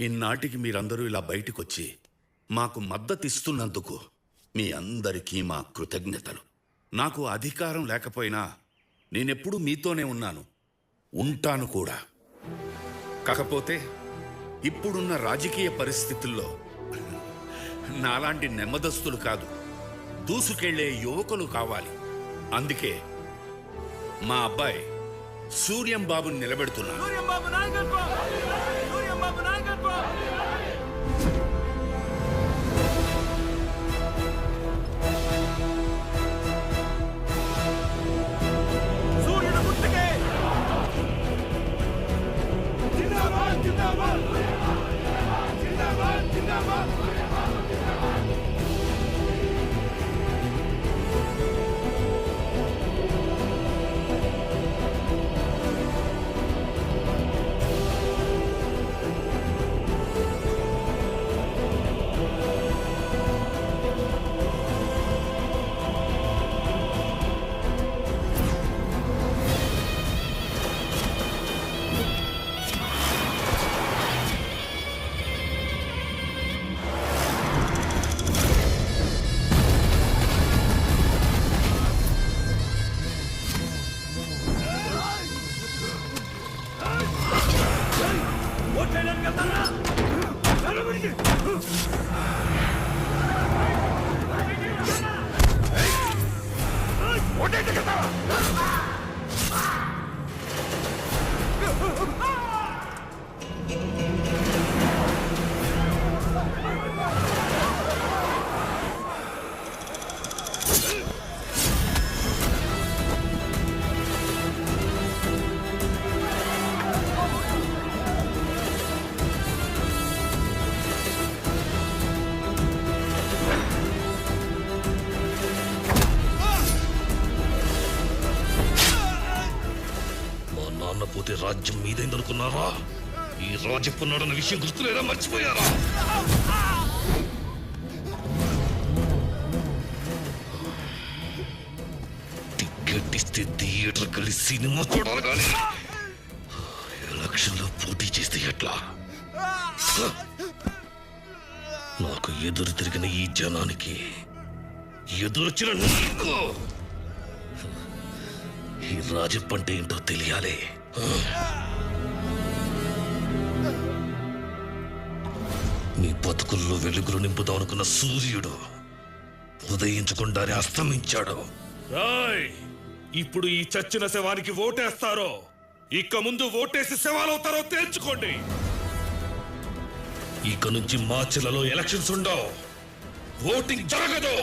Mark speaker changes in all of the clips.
Speaker 1: ఇన్నాటికి మీరందరూ ఇలా బయటికొచ్చి మాకు మద్దతిస్తున్నందుకు మీ అందరికీ మా కృతజ్ఞతలు. నాకు అధికారం లేకపోయినా నేనెప్పుడూ మీతోనే ఉన్నాను, ఉంటాను కూడా. కాకపోతే ఇప్పుడున్న రాజకీయ పరిస్థితుల్లో నాలాంటి నెమ్మదస్తులు కాదు, దూసుకెళ్లే యువకులు కావాలి. అందుకే మా అబ్బాయి సూర్యం బాబుని నిలబెడుతున్నాను.
Speaker 2: పోతే రాజ్యం మీదైందనుకున్నారా? ఈ రాజపున్నాడన్న విషయం గుర్తులేదా? మర్చిపోయారా? టికెట్ ఇస్తే థియేటర్ కలిసి సినిమా చూడాలి, కానీ ఎలక్షన్లో పోటీ చేస్తే ఎట్లా? నాకు ఎదురు తిరిగిన ఈ జనానికి ఎదురొచ్చిన నీకు ఈ రాజప్ప అంటే ఏంటో తెలియాలి. మీ బతుకుల్లో వెలుగులు నింపుదాం అనుకున్న సూర్యుడు ఉదయించకుండానే అస్తమించాడు. ఇప్పుడు ఈ చచ్చిన శవానికి ఓటేస్తారో ఇక ముందు ఓటేసి శవాలవుతారో తేల్చుకోండి. ఇక నుంచి మార్చిలలో ఎలక్షన్స్ ఉండవు, ఓటింగ్ జరగదు.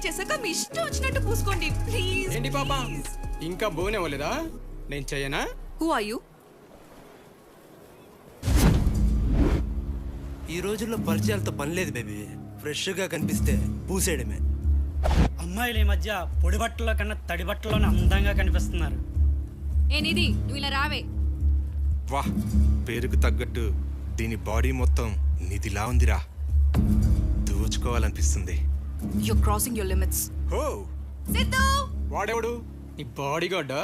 Speaker 3: చేసాక మీ ఇష్టం వచ్చినట్టు పూసుకోండి ప్లీజ్.
Speaker 4: ఏంటి పాపా ఇంకా బోనే అవ్వలేదా? నేను చెయ్యనా?
Speaker 3: Who are you?
Speaker 5: ఈ రోజుల్లో పరిచయాలతో పని లేదు బేబీ. ఫ్రెష్ గా కనిపిస్తే పూసేయడమే.
Speaker 6: అమ్మాయిలు ఈ మధ్య పొడి బట్టలో కన్నా తడి బట్టలోనే అందంగా కనిపిస్తున్నారు.
Speaker 3: ఏ నిధి, నువ్వు ఇలా రావే.
Speaker 7: వాహ్, పేరుకు తగ్గట్టు దీని బాడీ మొత్తం నిధిలా ఉందిరా. దోచుకోవాలనిపిస్తుంది.
Speaker 3: You're crossing your limits.
Speaker 4: హో
Speaker 3: సిద్ధు!
Speaker 4: వాడెవడు? నీ బాడీ గార్డా?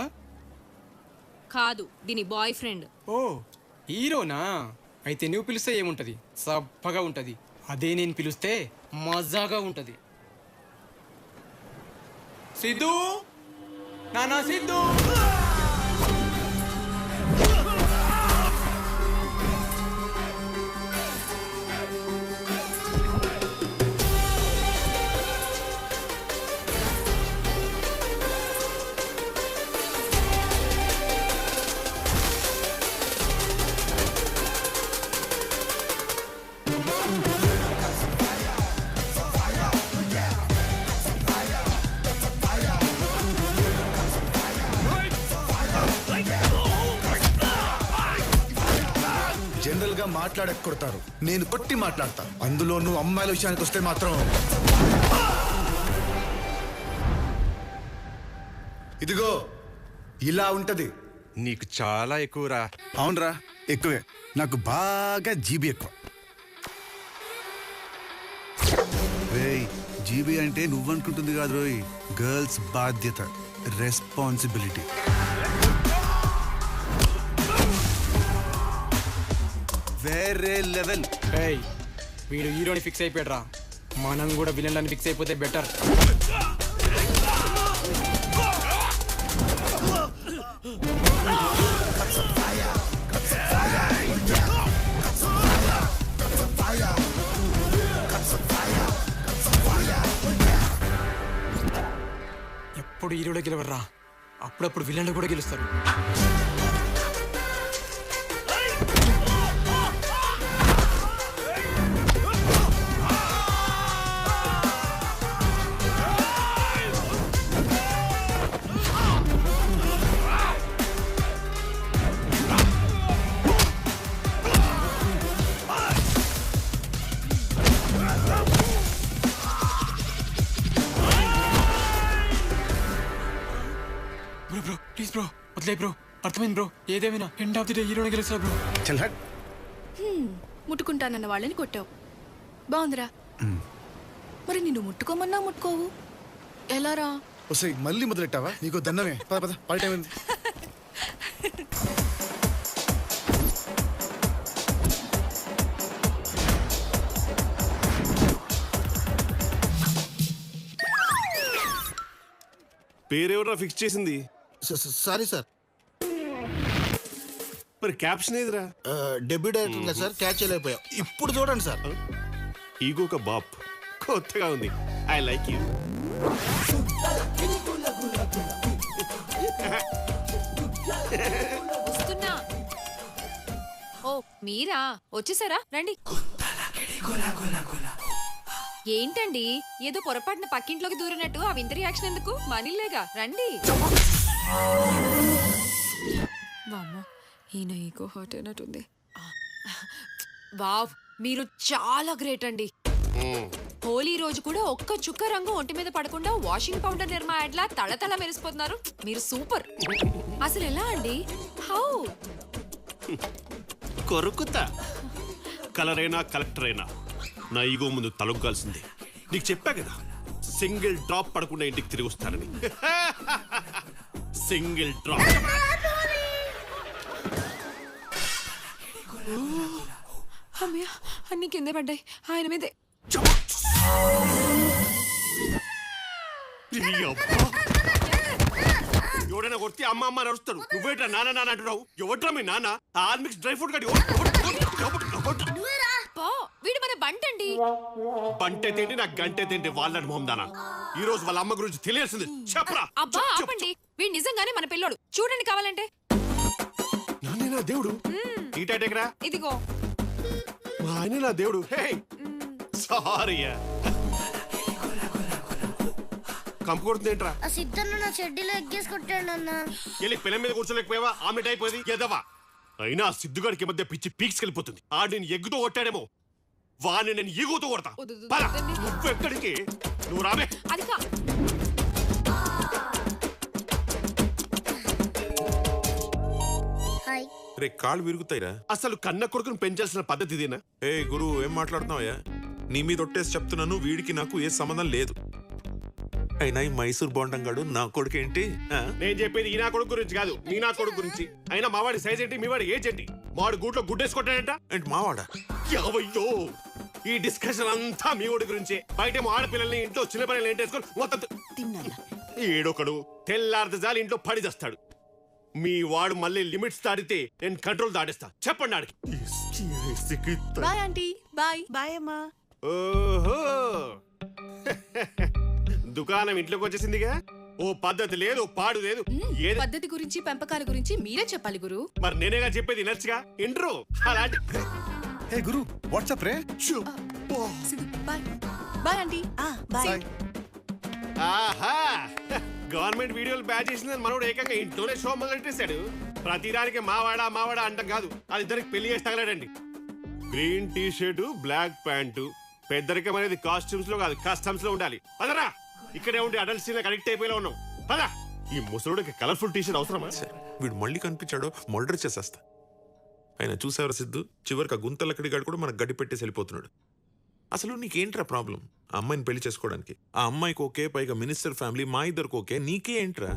Speaker 3: కాదు, దీని బాయ్ ఫ్రెండ్.
Speaker 4: ఓ హీరోనా? అయితే నువ్వు పిలిస్తే ఏముంటది? సబ్బగా ఉంటది. అదే నేను పిలిస్తే మజాగా ఉంటది. సిద్ధు, నానా సిద్ధు.
Speaker 8: మాట్లాడకొడతారు, నేను కొట్టి మాట్లాడతా. అందులో నువ్వు అమ్మాయిల విషయానికి వస్తే మాత్రం ఇదిగో ఇలా ఉంటది.
Speaker 7: నీకు చాలా ఎక్కువరా.
Speaker 8: అవునరా, ఎక్కువే. నాకు బాగా జీబీ ఎక్కువ. జీబీ అంటే నువ్వనుకుంటుంది కాదు రోయ్, గర్ల్స్ బాధ్యత, రెస్పాన్సిబిలిటీ. వేరే లెవెల్.
Speaker 4: ఏయ్ వీడు హీరోని ఫిక్స్ అయిపోయాడు రా, మనం కూడా విలన్లని ఫిక్స్ అయిపోతే బెటర్. ఎప్పుడు హీరోలో గెలవర్రా, అప్పుడప్పుడు విలన్లు కూడా గెలుస్తారు. బ్రో బ్రో ప్లీజ్ బ్రో, వదిలే బ్రో, అర్థమైంది బ్రో. ఏదేమైనా ఎండ్ ఆఫ్ ది డే హీరోని గెలుస్తా బ్రో.
Speaker 8: చల్ హట్.
Speaker 9: ముట్టుకుంటానన్న వాళ్ళని కొట్టావు, బాగుందిరా. మరి నిన్ను ముట్టుకోమన్నా ముట్టుకోవు, ఎలారా?
Speaker 8: వస్తాయి మళ్ళీ మొదలెట్టావా? నీకు దండమే. పద పద, పార్టీ టైం అయింది.
Speaker 2: పేరెవరా ఫిక్స్ చేసింది?
Speaker 10: సారీ సార్,
Speaker 2: మరి క్యాప్షన్ ఏదిరా?
Speaker 10: డెబ్యూ డైరెక్టర్ కదా సార్, క్యాచ్ చేయలేకపోయా. ఇప్పుడు చూడండి సార్.
Speaker 2: ఈగోక బాప్ కొత్తగా ఉంది. I like you.
Speaker 3: వస్తున్నా. ఓ మీరా, వచ్చేసారా? రండి. ఏంటండి ఏదో పొరపాటున పక్కింట్లోకి దూరినట్టు ఆ వింత రియాక్షన్ ఎందుకు? మనీలేగా, రండి. వామ్మో, ఈయన ఈగో హర్ట్ అయినట్టుంది. వావ్, మీరు చాలా గ్రేట్ అండి. హోలీ రోజు కూడా ఒక్క చుక్క రంగు ఒంటి మీద పడకుండా వాషింగ్ పౌడర్ నిర్మా యాడ్లా తళతళ మెరిసిపోతున్నారు. మీరు సూపర్. అసలు ఎలా అండి? హౌ?
Speaker 2: కొరుకుతా. కలర్ అయినా కలెక్టర్ అయినా నా ఈగో ముందు తలొగ్గాల్సిందే. నీకు చెప్పా కదా, సింగిల్ డ్రాప్ పడకుండా ఇంటికి తిరిగి వస్తానని. Single drop.
Speaker 3: అమ్మయ్య, అన్ని కిందే పడ్డాయి ఆయన మీదే.
Speaker 2: ఎవడైనా కొడితే అమ్మ అమ్మ నడుస్తాడు. నువ్వేట్రా నాన్న నాన్న అంటున్నావు? ఎవట్రా మీ నాన్న? ఆర్మిక్స్ డ్రై ఫ్రూట్ గడి.
Speaker 3: వీడు మన బంటండి.
Speaker 2: బంటే తిండి నాకు గంటే తిండి వాళ్ళని మొహందానా. ఈ రోజు వాళ్ళ అమ్మ గురించి తెలియాల్సింది. చెప్పరా.
Speaker 3: అబ్బా ఆపండి, వీడు నిజంగానే మన పిల్లోడు. చూడండి కావాలంటే.
Speaker 2: నాన్నే నా దేవుడు. ఈ టైటెకరా
Speaker 3: ఇదిగో.
Speaker 2: మా ఆయన నా దేవుడు. Hey sorry. కంపు కొడుతుందేంట్రా?
Speaker 11: ఆ సిద్ధన్న నా చెడ్డీలో ఎగ్గేసుకుంటాడు అన్న.
Speaker 2: వెళ్ళి పిల్ల మీద కూర్చోలేకపోయావా? ఆమె అయిపోయింది ఎదవా. అయినా ఆ సిద్ధుగాడికి మధ్య పిచ్చి పీక్స్ వెళ్ళిపోతుంది. ఆడు నేను ఎగ్గుతో కొట్టాడేమో, వాడిని నేను ఈగుతో కొడతా. నువ్వెక్కడికి? నువ్వు రామే.
Speaker 3: అది కా
Speaker 11: హాయ్.
Speaker 2: రే కాళ్ళు విరుగుతాయిరా. అసలు కన్న కొడుకుని పెంచాల్సిన పద్ధతి ఇదేనా?
Speaker 12: ఏ గురు, ఏం మాట్లాడుతున్నావయ్యా? నీ మీద ఒట్టేసి చెప్తున్నాను, వీడికి నాకు ఏ సంబంధం లేదు. అయినా ఈ మైసూర్ బోండంగాడు నా కొడుకు ఏంటి?
Speaker 2: నేను చెప్పేది ఈ నా కొడుకు గురించి కాదు, మీ నా కొడుకు గురించి. అయినా మావాడి సైజ్ ఏంటి, మీ వాడి ఏజ్ ఏంటి? మావాడు గూట్లో గుడ్డేసుకుంటాడంట.
Speaker 12: ఏంటి మావాడా?
Speaker 2: యావయ్యో, ఈ డిస్కషన్ అంతా మీ వాడి గురించే. బయటేమో ఆడపిల్లల్ని, ఇంట్లో చిన్న పిల్లల్ని ఏంటేసుకొని మొత్తం ఏడొకడు తెల్లారితే ఇంట్లో పడి చేస్తాడు. మీ వాడు మళ్ళీ లిమిట్స్ దాటితే నేను కంట్రోల్ దాటిస్తా. చెప్పండి ఆడికి.
Speaker 9: Bye aunty. బాయ్ బాయ్ అమ్మా.
Speaker 2: ఓహో, దుకాణం ఇంట్లోకి వచ్చేసిందిగా. ఓ పద్ధతి లేదు, పాడు లేదు.
Speaker 9: పద్ధతి గురించి పెంపకాల గురించి మీరే చెప్పాలి గురు.
Speaker 2: మరి నేనేగా చెప్పేది, నచ్చిగా ఇంట్రో అలాంటి.
Speaker 8: హే గురు, వాట్సాప్ రే.
Speaker 9: Bye bye aunty. బాయ్.
Speaker 2: ఆహా, గవర్నమెంట్ వీడియోలు బ్యాచ్ చేసిందని మనోడు ఏకంగా ఇంట్లోనే షో మొదలెట్టేశాడు. ప్రతిదానికి మావాడా మావాడా అంటాం కాదు, అది ఇద్దరికి పెళ్లి చేసి తగలడండి. Green T-shirt black pant. పెద్దరికం అనేది కాస్ట్యూమ్స్ లో కాదు, కస్టమ్స్ లో ఉండాలి. పదరా, ఇక్కడే ఉండి అడల్ట్ సీన్ అడిక్ట్ అయిపోయేలా ఉన్నావు. పద. ఈ ముసలుడికి కలర్ఫుల్ టీ షర్ట్ అవసరమా?
Speaker 12: వీడు మళ్ళీ కనిపించాడో మర్డర్ చేసేస్తా. ఆయన చూసేవారు సిద్ధు, చివరికి ఆ గుంతలక్కడి గాడు కూడా మనకు గడ్డి పెట్టేసి వెళ్ళిపోతున్నాడు. అసలు నీకేంట్రా ప్రాబ్లం? ఆ అమ్మాయిని పెళ్లి చేసుకోవడానికి. ఆ అమ్మాయికి ఓకే, పైగా మినిస్టర్ ఫ్యామిలీ, మా ఇద్దరికి ఓకే, నీకే ఏంట్రా?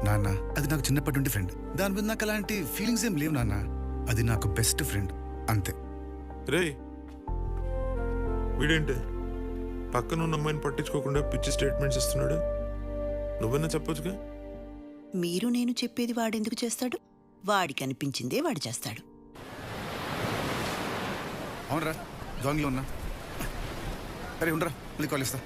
Speaker 8: నాన్న అది నాకు చిన్నప్పటి నుండి ఫ్రెండ్. దాని మీద నాకు అలాంటి ఫీలింగ్స్ ఏం లేవు నాన్న. అది నాకు బెస్ట్ ఫ్రెండ్ అంతే.
Speaker 12: రే వీడేంటి పక్కన ఉన్న అమ్మాయిని పట్టించుకోకుండా పిచ్చి స్టేట్మెంట్స్ ఇస్తున్నాడు? నువ్వన్నా చెప్పొచ్చుగా.
Speaker 9: మీరు నేను చెప్పేది వాడెందుకు చేస్తాడు? వాడికి అనిపించిందే వాడు చేస్తాడు.
Speaker 8: అవునరా, జాంగ్లో ఉన్నా. అరే ఉండరా, మళ్ళీ కాల్ ఇస్తా.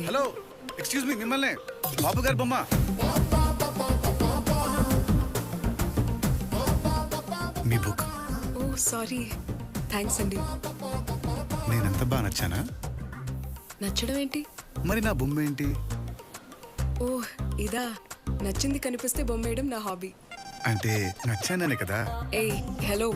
Speaker 8: హలో, ఎక్స్క్యూజ్ మీ, మిమ్మల్ని. బాబు గారు బొమ్మ. మీ బుక్.
Speaker 3: ఓ సారీ, థ్యాంక్స్ అండి.
Speaker 8: నేనంత బాగా నచ్చానా?
Speaker 3: నచ్చడం ఏంటి?
Speaker 8: మరి నా బొమ్మ ఏంటి?
Speaker 3: ఓ ఇదా, నచ్చింది కనిపిస్తే బొమ్మేయడం నా హాబీ.
Speaker 8: అంటే నచ్చాననే కదా.
Speaker 3: ఏయ్ హలో,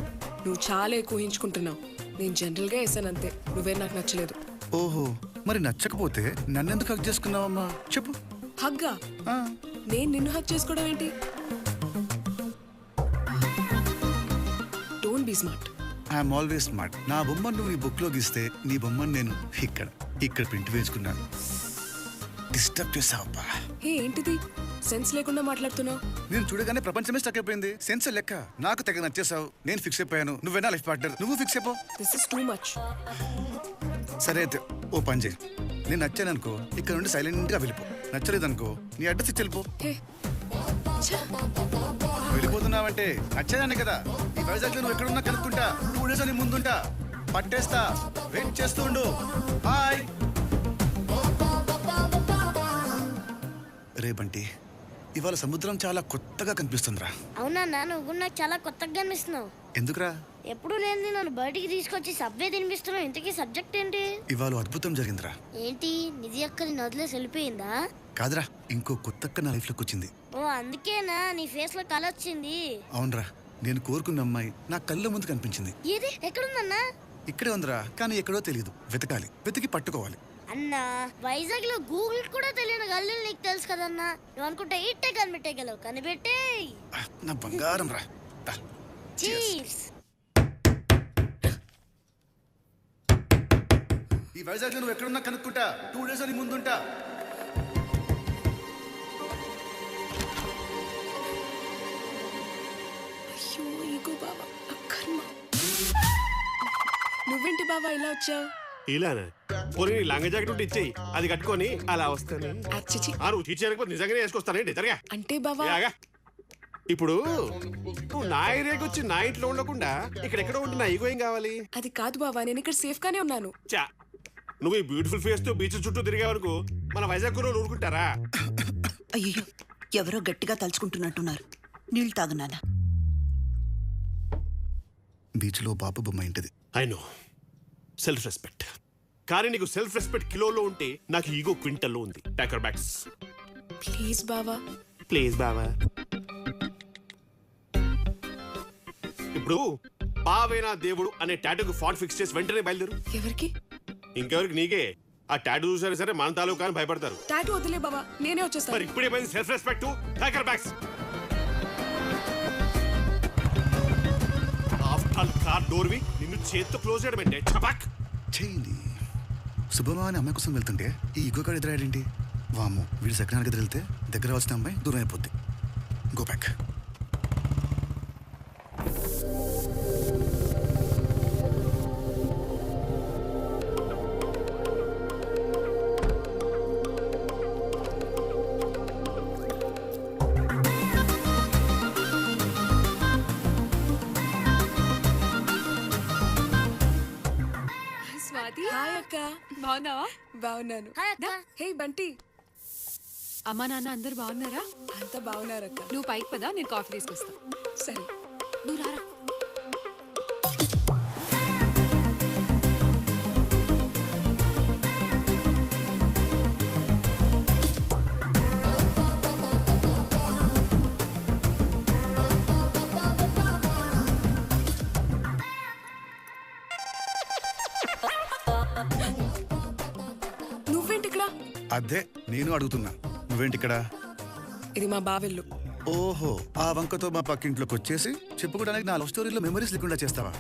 Speaker 3: నువ్వు చాలా ఎక్కువ ఊహించుకుంటున్నావు. నేను జనరల్గా వేసాను అంతే, నువ్వే నాకు నచ్చలేదు.
Speaker 8: ఓహో, మరి నచ్చకపోతే నన్నెందుకు హక్ చేసుకున్నావమ్మా? చెప్పు.
Speaker 3: హగ్గా? నేను నిన్ను హక్ చేసుకోవడం ఏంటి? Don't be smart.
Speaker 8: I'm always smart. నా బొమ్మను నువ్వు ఈ బుక్ లో గీస్తే నీ బొమ్మను నేను ఇక్కడ ప్రింట్ వేసుకున్నాను. డిస్టర్బ్ చేసావబ్బా.
Speaker 3: హే ఏంటిది, సెన్స్ లేకుండా మాట్లాడుతున్నావు?
Speaker 8: నేను చూడగానే ప్రపంచమే స్టక్ అయిపోయింది. సెన్స్ లెక్క. నాకు తెగ నచ్చేసావు. నేను ఫిక్స్ అయిపోయాను. నువ్వేనా లైఫ్ పార్ట్నర్? నువ్వు ఫిక్స్ అయిపో.
Speaker 3: This is too much.
Speaker 8: సరే అయితే ఓ పని చేయి. నేను నచ్చాననుకో, ఇక్కడ నుండి సైలెంట్ గా వెళ్ళిపో. నచ్చలేదనుకో, నీ అడ్రస్ ఇచ్చి వెళ్ళిపో. వెళ్ళిపోతున్నావంటే నచ్చేదాన్ని కదా. ఈ వైజాగ్ నువ్వు ఎక్కడున్నా కనుక్కుంటా. 2 days అని ముందుంటా. పట్టేస్తా. వెయిట్ చేస్తూ ఉండు. బాయ్. రే బంటి, ఇవాళ సముద్రం చాలా కొత్తగా కనిపిస్తుందిరా.
Speaker 11: అవునా, నువ్వు నాకు చాలా కొత్తగా కనిపిస్తున్నావు.
Speaker 8: ఎందుకురా?
Speaker 11: ఎప్పుడు లేని నన్ను బయటికి తీసుకొచ్చి సబ్వే తినిపిస్తున్నావు. ఇంతకీ సబ్జెక్ట్ ఏంటి?
Speaker 8: ఇవాళ అద్భుతం జరిగిందిరా.
Speaker 11: ఏంటి, నిధి అక్కని వదిలేసి వెళ్ళిపోయిందా?
Speaker 8: కాదురా, ఇంకో కొత్తక్క నా లైఫ్ లోకి వచ్చింది.
Speaker 11: ఓ అందుకేనా నీ ఫేస్ లో కళ వచ్చింది?
Speaker 8: అవునరా, నేను కోరుకున్న అమ్మాయి నా కళ్ళ ముందు కనిపించింది.
Speaker 11: ఏది, ఎక్కడుందన్నా?
Speaker 8: ఇక్కడే ఉందిరా, కానీ ఎక్కడో తెలియదు. వెతకాలి, వెతికి పట్టుకోవాలి.
Speaker 11: అన్నా, వైజాగ్ లో గూగుల్ కూడా తెలియని గల్లీలు నీకు తెలుసు కదన్నా. నువ్వు అనుకుంటే ఇట్టే కనిపెట్టేయగలవు. కనిపెట్టే
Speaker 8: నా బంగారం రా.
Speaker 11: చీర్స్.
Speaker 8: ఈ వైజాగ్ నువ్వు ఎక్కడున్నా కనుక్కుంటా. 2 days అని ముందుంటా.
Speaker 3: అయ్యో ఈగో బావా, అక్కర్మ. నువ్వేంటి బావా ఇలా వచ్చావు?
Speaker 2: ఇలానా? పోనీ నీ లంగ జాకెట్ ఉంటే ఇచ్చేయి, అది కట్టుకొని అలా వస్తాను.
Speaker 3: అచ్చిచి.
Speaker 2: నువ్వు తీర్చేయకపోతే నిజంగానే వేసుకొస్తానండి. జరగా
Speaker 3: అంటే బావా,
Speaker 2: ఇప్పుడు నువ్వు నా ఏరియాకి వచ్చి నా ఇంట్లో ఉండకుండా ఇక్కడెక్కడ ఉంటే నా ఈగో ఏం కావాలి?
Speaker 3: అది కాదు బావా, నేను ఇక్కడ సేఫ్ గానే ఉన్నాను.
Speaker 2: చా, నువ్వు ఈ బ్యూటిఫుల్ ఫేస్ తో బీచ్ చుట్టూ తిరిగే వరకు మన వైజాగ్ రోజు ఊరుకుంటారా?
Speaker 9: అయ్యో, ఎవరో గట్టిగా తలుచుకుంటున్నట్టున్నారు. నీళ్ళు తాగునానా.
Speaker 8: బీచ్ లో బాబు బొమ్మ ఇంటిది.
Speaker 2: I know, self respect. కానీ నీకు సెల్ఫ్ రెస్పెక్ట్ కిలోలో ఉంటే నాకు ఈగో క్వింటల్లో ఉంది. Packer bags.
Speaker 3: ప్లీజ్ బావా.
Speaker 2: ప్లీజ్ బావా. ఇప్పుడు బావేనా దేవుడు అనే టాటూకి ఫాంట్ ఫిక్స్ చేసి వెంటనే బయలుదేరు.
Speaker 3: ఎవరికి?
Speaker 2: ఇంకెవరికి? నీకే. ఆ టాటూ చూసారా సరే మన తాలూకా అని భయపడతారు.
Speaker 3: టాటూ వదిలే బాబా, నేనే వచ్చేస్తాను.
Speaker 2: మరి ఇప్పుడేమైంది self respect? Hacker bags after car డోర్వి నిన్ను చేత్తో క్లోజ్ చేయడం ఏంటి? చపాక్
Speaker 8: చేయండి. శుభమా అనే అమ్మాయి కోసం వెళ్తుంటే ఈ ఇగో కాడ ఎదురాడేంటి? వాము, వీడు సెకండ్ హ్యాండ్ వెళ్తే దగ్గర వచ్చిన అమ్మాయి దూరం అయిపోద్ది. Go back.
Speaker 3: స్వాతి,
Speaker 13: హాయ్ అక్క.
Speaker 3: బాగున్నావా?
Speaker 13: బాగున్నాను.
Speaker 11: హాయ్ అక్క.
Speaker 13: హే బంటి.
Speaker 3: అమ్మా నాన్న అందరు బాగున్నారా?
Speaker 13: అంతా బాగున్నారక్క.
Speaker 3: నువ్వు పైకి పదా, నేను కాఫీ తీసుకొస్తా.
Speaker 13: సరే.
Speaker 3: నువ్వు రారా.
Speaker 13: నువ్వేంటి ఇక్కడ?
Speaker 8: అదే నేను అడుగుతున్నా, నువ్వేంటి ఇక్కడ?
Speaker 13: ఇది మా బావెల్లు.
Speaker 8: ఓహో, ఆ వంకతో మా పక్కింట్లోకి వచ్చేసి చెప్పుకోవడానికి నా లవ్ స్టోరీలో మెమరీస్ లేకుండా చేస్తావా?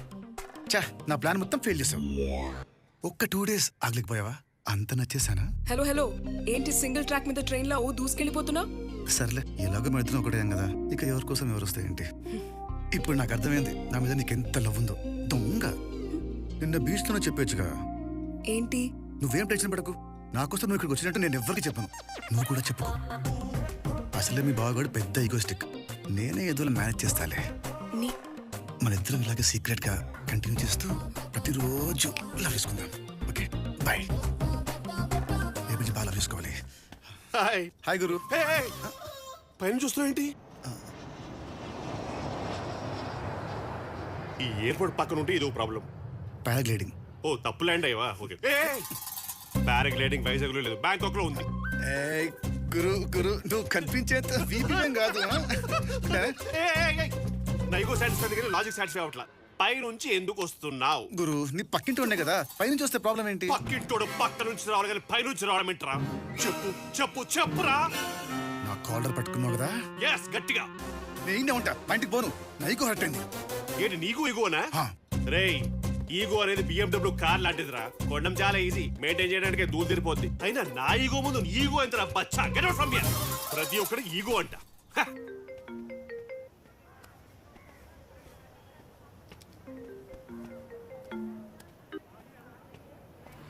Speaker 8: చా, నా ప్లాన్ మొత్తం ఫెయిల్ చేసావు. ఒక్క 2 days ఆగలేకపోయావా? అంత నచ్చేసానా?
Speaker 13: హలో హలో, ఏంటి సింగిల్ ట్రాక్ మీద ట్రైన్ లో దూసుకెళ్ళిపోతున్నా?
Speaker 8: సర్లే, ఎలాగో మెడుతున్నా ఒకటే కదా, ఇక ఎవరి కోసం ఎవరు వస్తాయేంటి? ఇప్పుడు నాకు అర్థమైంది నా మీద నీకెంత లవ్ ఉందో. దొంగ, నిన్న బీచ్ లోనే చెప్పొచ్చుగా.
Speaker 13: ఏంటి?
Speaker 8: నువ్వేం టెన్షన్ పడకు, నా కోసం నువ్వు ఇక్కడికి వచ్చినట్టు నేను ఎవ్వరికి చెప్పను. నువ్వు కూడా చెప్పుకో. అసలే మీ బావగాడు పెద్ద ఈగోస్టిక్. నేనే ఏదో మేనేజ్ చేస్తాలే.
Speaker 13: నీ-
Speaker 8: మన ఇద్దరం ఇలాగే సీక్రెట్ గా కంటిన్యూ చేస్తూ ప్రతిరోజు లవ్ చేసుకుందాం. Okay bye. రేపు నుంచి బాగా లవ్ చేసుకోవాలి.
Speaker 2: హాయ్.
Speaker 8: హాయ్ గురు.
Speaker 2: పైన చూస్తున్నావు ఏంటి? ఈ ఎయిర్పోర్ట్ పక్కన ఉంటే ఇదో ప్రాబ్లం.
Speaker 8: పారాగ్లైడింగ్.
Speaker 2: ఓ, తప్పు ల్యాండ్ అయ్యవా? ఓకే. పారాగ్లైడింగ్ వైజాగ్ లో లేదు, బ్యాంకాక్ లో ఉంది.
Speaker 8: గురు గురు, నువ్వు కనిపించేంత వీపీఎం కాదు.
Speaker 2: నైగో సాటిస్ఫై దగ్గర లాజిక్ సాటిస్ఫై అవట్లా. పై నుంచి ఎందుకు వస్తున్నావు?
Speaker 8: గురు, నీ పక్కింటి ఉండే కదా, పైనుంచి వస్తే ప్రాబ్లం ఏంటి?
Speaker 2: పక్కింటోడు పక్క నుంచి రావాలి కానీ పై నుంచి రావడం ఏంట్రా? చెప్పు చెప్పు చెప్పురా.
Speaker 8: నా కాలర్ పట్టుకున్నావు కదా,
Speaker 2: ఎస్, గట్టిగా.
Speaker 8: నేనే ఉంటా, పైంటికి పోను. నైకు హర్ట్ అయింది.
Speaker 2: ఏంటి నీకు ఈగోనా? రేయ్, ఈగో అనేది BMW కార్ లాంటిదిరా. కొండం చాలా ఈజీ, మెయింటైన్ చేయడానికి దూరం తిరిపోద్ది. అయినా నా ఈగో ముందు ఈగో ఎంత బచ్చా? Get out from here. ప్రతి ఒక్కరికి ఈగో అంట.